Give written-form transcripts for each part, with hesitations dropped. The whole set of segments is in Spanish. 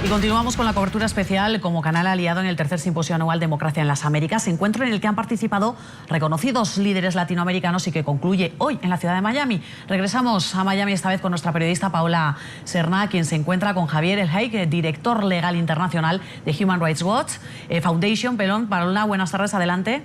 Y continuamos con la cobertura especial como canal aliado en el tercer simposio anual Democracia en las Américas, encuentro en el que han participado reconocidos líderes latinoamericanos y que concluye hoy en la ciudad de Miami. Regresamos a Miami esta vez con nuestra periodista Paola Serna, quien se encuentra con Javier El Haig, director legal internacional de Human Rights Watch Foundation. Paola, buenas tardes, adelante.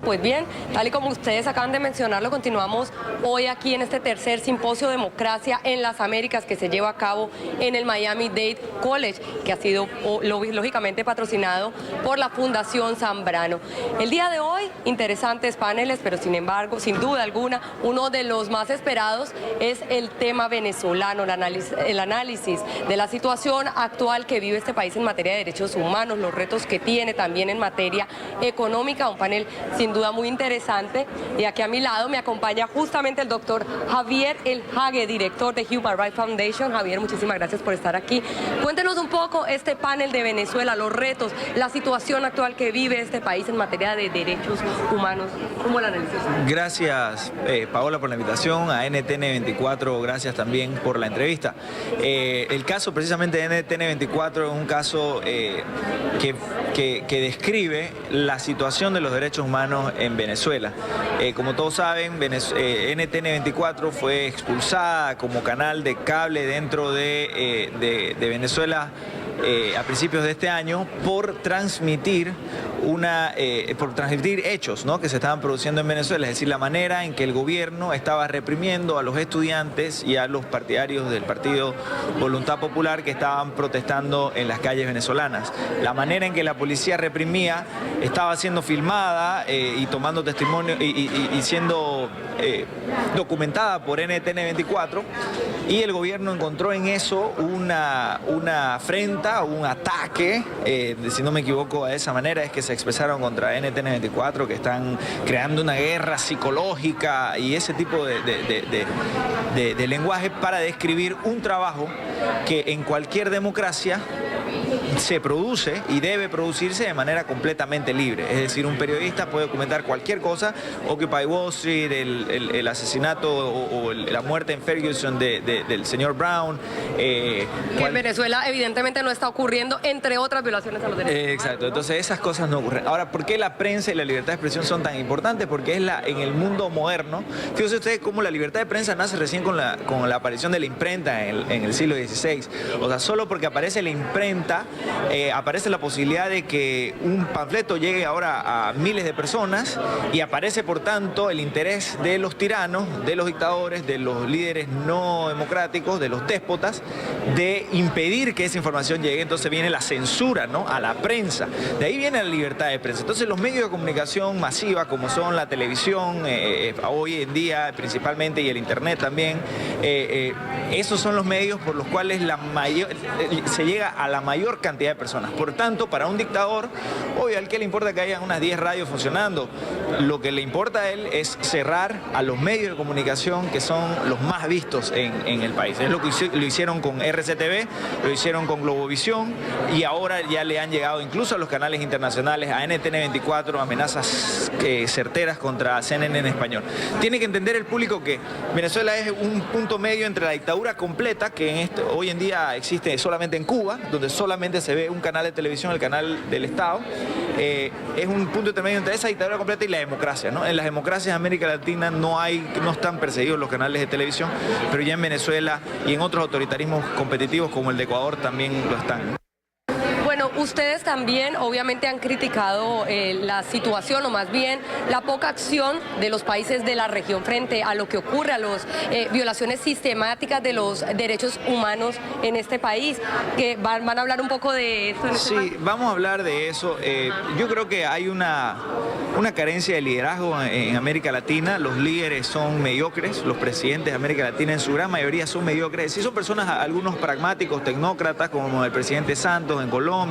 Pues bien, tal y como ustedes acaban de mencionarlo, continuamos hoy aquí en este tercer simposio Democracia en las Américas que se lleva a cabo en el Miami-Dade College, que ha sido lógicamente patrocinado por la Fundación Zambrano. El día de hoy, interesantes paneles, pero sin embargo, sin duda alguna, uno de los más esperados es el tema venezolano, el análisis de la situación actual que vive este país en materia de derechos humanos, los retos que tiene también en materia económica, un panel sin duda muy interesante. Y aquí a mi lado me acompaña justamente el doctor Javier El Haig, director de Human Rights Foundation. Javier, muchísimas gracias por estar aquí. Cuéntenos un poco este panel de Venezuela, los retos, la situación actual que vive este país en materia de derechos humanos. ¿Cómo lo analizas? Gracias, Paola, por la invitación, a NTN24, gracias también por la entrevista. El caso precisamente de NTN24 es un caso que describe la situación de los derechos humanos en Venezuela. Como todos saben, NTN24 fue expulsada como canal de cable dentro de Venezuela a principios de este año por transmitir hechos, ¿no?, que se estaban produciendo en Venezuela, es decir, la manera en que el gobierno estaba reprimiendo a los estudiantes y a los partidarios del partido Voluntad Popular que estaban protestando en las calles venezolanas. La manera en que la policía reprimía estaba siendo filmada y tomando testimonio y siendo documentada por NTN24, y el gobierno encontró en eso una afrenta, un ataque, si no me equivoco, de esa manera es que se expresaron contra NTN24, que están creando una guerra psicológica y ese tipo de lenguaje para describir un trabajo que en cualquier democracia se produce y debe producirse de manera completamente libre. Es decir, un periodista puede documentar cualquier cosa, Occupy Wall Street, el asesinato o la muerte en Ferguson del señor Brown. Que en Venezuela evidentemente no está ocurriendo, entre otras violaciones a los derechos humanos. Exacto, entonces esas cosas no ocurren. Ahora, ¿por qué la prensa y la libertad de expresión son tan importantes? Porque es en el mundo moderno, fíjense ustedes cómo la libertad de prensa nace recién con la aparición de la imprenta en el siglo XVI. O sea, solo porque aparece la imprenta, aparece la posibilidad de que un panfleto llegue ahora a miles de personas y aparece, por tanto, el interés de los tiranos, de los dictadores, de los líderes no democráticos, de los déspotas, de impedir que esa información llegue. Entonces viene la censura, ¿no?, a la prensa. De ahí viene la libertad de prensa. Entonces los medios de comunicación masiva, como son la televisión, hoy en día principalmente, y el internet también, esos son los medios por los cuales se llega a la mayor cantidad de personas. Por tanto, para un dictador, hoy al que le importa que hayan unas 10 radios funcionando, lo que le importa a él es cerrar a los medios de comunicación que son los más vistos en el país. Es lo que lo hicieron con RCTV, lo hicieron con Globovisión, y ahora ya le han llegado incluso a los canales internacionales, a NTN24, amenazas certeras contra CNN en español. Tiene que entender el público que Venezuela es un punto medio entre la dictadura completa, que hoy en día existe solamente en Cuba, donde solamente se ve un canal de televisión, el canal del Estado. Es un punto intermedio entre esa dictadura completa y la democracia, ¿no? En las democracias de América Latina no están perseguidos los canales de televisión, pero ya en Venezuela y en otros autoritarismos competitivos como el de Ecuador también lo están. Bueno, ustedes también obviamente han criticado la situación, o más bien la poca acción de los países de la región frente a lo que ocurre, a las violaciones sistemáticas de los derechos humanos en este país. Que van a hablar un poco de eso. Sí, vamos a hablar de eso. Yo creo que hay una carencia de liderazgo en América Latina. Los líderes son mediocres, los presidentes de América Latina en su gran mayoría son mediocres. Sí, son personas, algunos pragmáticos, tecnócratas, como el presidente Santos en Colombia,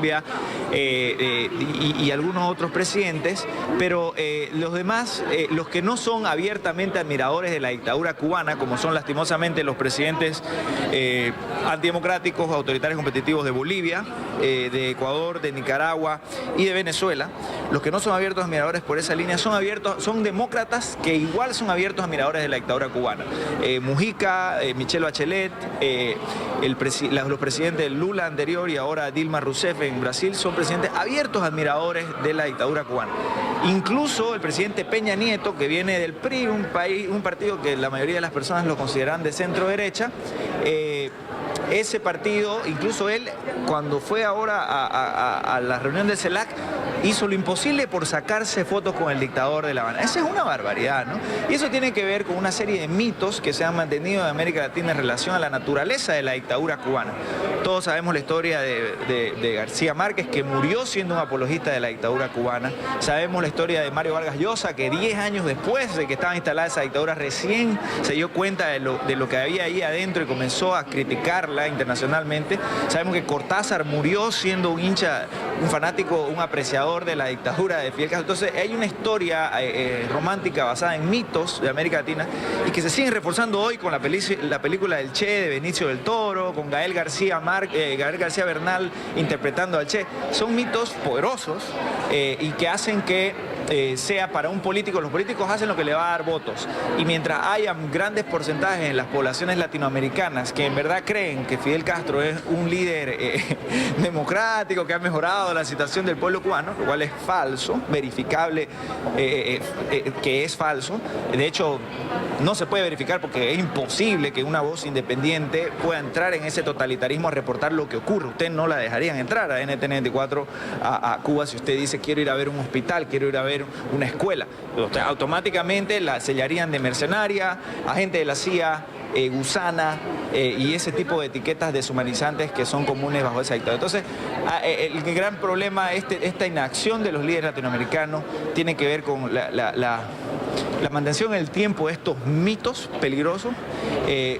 y algunos otros presidentes, pero los demás, los que no son abiertamente admiradores de la dictadura cubana, como son lastimosamente los presidentes antidemocráticos, autoritarios competitivos de Bolivia, de Ecuador, de Nicaragua y de Venezuela, los que no son abiertos admiradores por esa línea son demócratas que igual son abiertos admiradores de la dictadura cubana. Mujica, Michelle Bachelet, los presidentes Lula anterior y ahora Dilma Rousseff en Brasil son presidentes abiertos admiradores de la dictadura cubana. Incluso el presidente Peña Nieto, que viene del PRI, un partido que la mayoría de las personas lo consideran de centro derecha, ese partido, incluso él, cuando fue ahora a la reunión del CELAC, hizo lo imposible por sacarse fotos con el dictador de La Habana. Esa es una barbaridad, ¿no? Y eso tiene que ver con una serie de mitos que se han mantenido en América Latina en relación a la naturaleza de la dictadura cubana. Todos sabemos la historia de García Márquez, que murió siendo un apologista de la dictadura cubana. Sabemos la historia de Mario Vargas Llosa, que 10 años después de que estaba instalada esa dictadura, recién se dio cuenta de lo que había ahí adentro y comenzó a criticarla internacionalmente. Sabemos que Cortázar murió siendo un hincha, un fanático, un apreciador de la dictadura de Fidel Castro. Entonces hay una historia romántica basada en mitos de América Latina y que se siguen reforzando hoy con la película del Che de Benicio del Toro, con Gael García Bernal interpretando al Che. Son mitos poderosos y que hacen que sea para un político, los políticos hacen lo que le va a dar votos, y mientras haya grandes porcentajes en las poblaciones latinoamericanas que en verdad creen que Fidel Castro es un líder democrático que ha mejorado la situación del pueblo cubano, lo cual es falso, verificable que es falso. De hecho, no se puede verificar porque es imposible que una voz independiente pueda entrar en ese totalitarismo a reportar lo que ocurre. Usted no la dejarían entrar a NTN24 a Cuba si usted dice quiero ir a ver un hospital, quiero ir a ver una escuela. Usted, automáticamente la sellarían de mercenaria, agente de la CIA, gusana y ese tipo de etiquetas deshumanizantes que son comunes bajo esa dictadura. Entonces, el gran problema, esta inacción de los líderes latinoamericanos tiene que ver con la mantención en el tiempo de estos mitos peligrosos,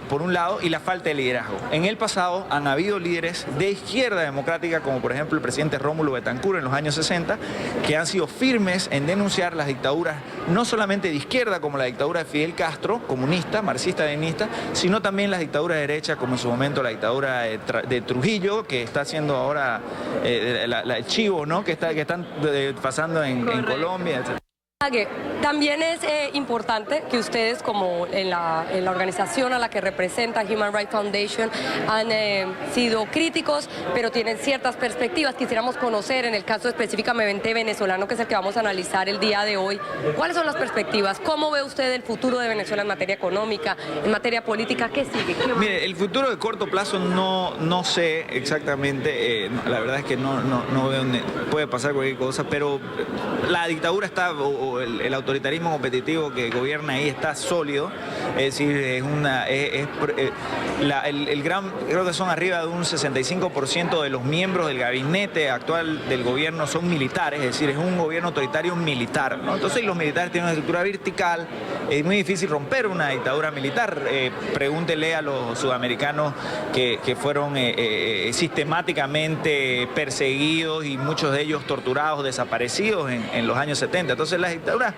por un lado, y la falta de liderazgo. En el pasado han habido líderes de izquierda democrática, como por ejemplo el presidente Rómulo Betancourt en los años 60, que han sido firmes en denunciar las dictaduras, no solamente de izquierda, como la dictadura de Fidel Castro, comunista, marxista-leninista, sino también las dictaduras de derecha, como en su momento la dictadura de Trujillo, que está haciendo ahora el chivo, ¿no? que están pasando en Colombia, etc. También es importante que ustedes, como en la organización a la que representa Human Rights Foundation, han sido críticos, pero tienen ciertas perspectivas. Quisiéramos conocer, en el caso específicamente venezolano, que es el que vamos a analizar el día de hoy, ¿cuáles son las perspectivas? ¿Cómo ve usted el futuro de Venezuela en materia económica, en materia política? ¿Qué sigue? Mire, el futuro de corto plazo no sé exactamente, la verdad es que no veo dónde puede pasar cualquier cosa, pero la dictadura está, o el autoritarismo competitivo que gobierna ahí está sólido, es decir, creo que son arriba de un 65% de los miembros del gabinete actual del gobierno son militares, es decir, es un gobierno autoritario militar, ¿no? Entonces los militares tienen una estructura vertical, es muy difícil romper una dictadura militar. Pregúntele a los sudamericanos que fueron sistemáticamente perseguidos y muchos de ellos torturados, desaparecidos en los años 70. Entonces las dictaduras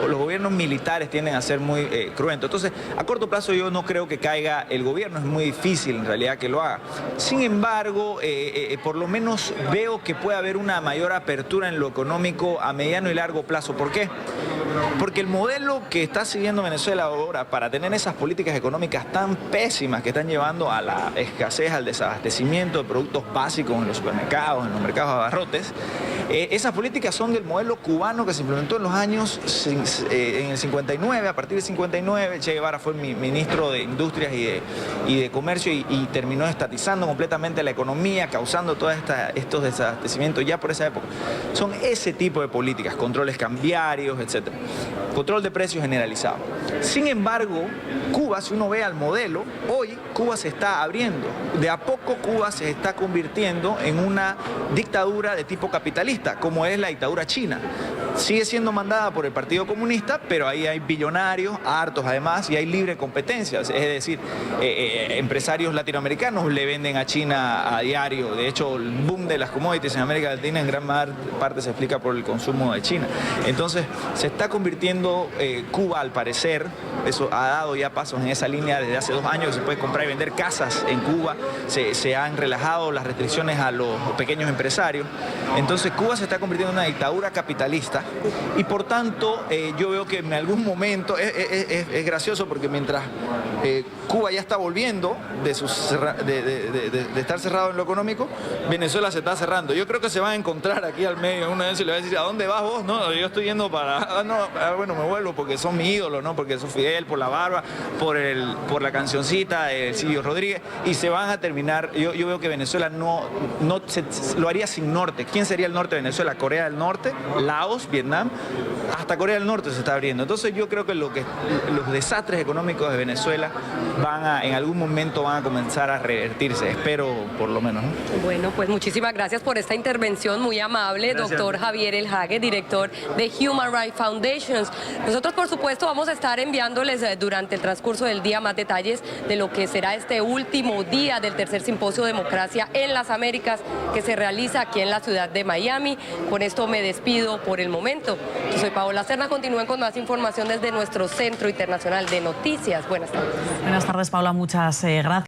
o los gobiernos militares tienden a ser muy cruentos. Entonces, a corto plazo yo no creo que caiga el gobierno, es muy difícil en realidad que lo haga. Sin embargo, por lo menos veo que puede haber una mayor apertura en lo económico a mediano y largo plazo. ¿Por qué? Porque el modelo que está siguiendo Venezuela ahora para tener esas políticas económicas tan pésimas que están llevando a la escasez, al desabastecimiento de productos básicos en los supermercados, en los mercados de abarrotes, esas políticas son del modelo cubano que se implementó en los años en el 59, a partir del 59, Che Guevara fue ministro de Industrias y de Comercio y terminó estatizando completamente la economía, causando todos estos desabastecimientos ya por esa época. Son ese tipo de políticas, controles cambiarios, etc. Control de precios generalizado. Sin embargo, Cuba, si uno ve al modelo, hoy Cuba se está abriendo. De a poco Cuba se está convirtiendo en una dictadura de tipo capitalista, como es la dictadura china. sigue siendo mandada por el Partido Comunista, pero ahí hay billonarios, hartos además, y hay libre competencia. Es decir, empresarios latinoamericanos le venden a China a diario. De hecho, el boom de las commodities en América Latina en gran parte se explica por el consumo de China. Entonces, se está convirtiendo Cuba, al parecer, eso ha dado ya pasos en esa línea desde hace 2 años, que se puede comprar y vender casas en Cuba, se han relajado las restricciones a los pequeños empresarios. Entonces, Cuba se está convirtiendo en una dictadura capitalista y por tanto yo veo que en algún momento es gracioso porque mientras Cuba ya está volviendo de estar cerrado en lo económico, Venezuela se está cerrando. Yo creo que se van a encontrar aquí al medio una vez y le va a decir, ¿a dónde vas vos? No, yo estoy yendo para... bueno, me vuelvo porque son mi ídolo, ¿no? Porque soy Fidel, por la barba, por la cancioncita de Silvio Rodríguez, y se van a terminar. Yo veo que Venezuela lo haría sin norte. ¿Quién sería el norte de Venezuela? Corea del Norte, Laos, Vietnam, hasta Corea del Norte se está abriendo. Entonces yo creo que los desastres económicos de Venezuela en algún momento van a comenzar a revertirse, espero por lo menos, ¿no? Bueno, pues muchísimas gracias por esta intervención muy amable, gracias. Doctor Javier Elhague, director de Human Rights Foundations. Nosotros, por supuesto, vamos a estar enviándoles durante el transcurso del día más detalles de lo que será este último día del tercer simposio Democracia en las Américas que se realiza aquí en la ciudad de Miami. Con esto me despido por el momento. Yo soy Paola Serna, continúen con más información desde nuestro Centro Internacional de Noticias. Buenas tardes. Buenas tardes, Paola, muchas gracias.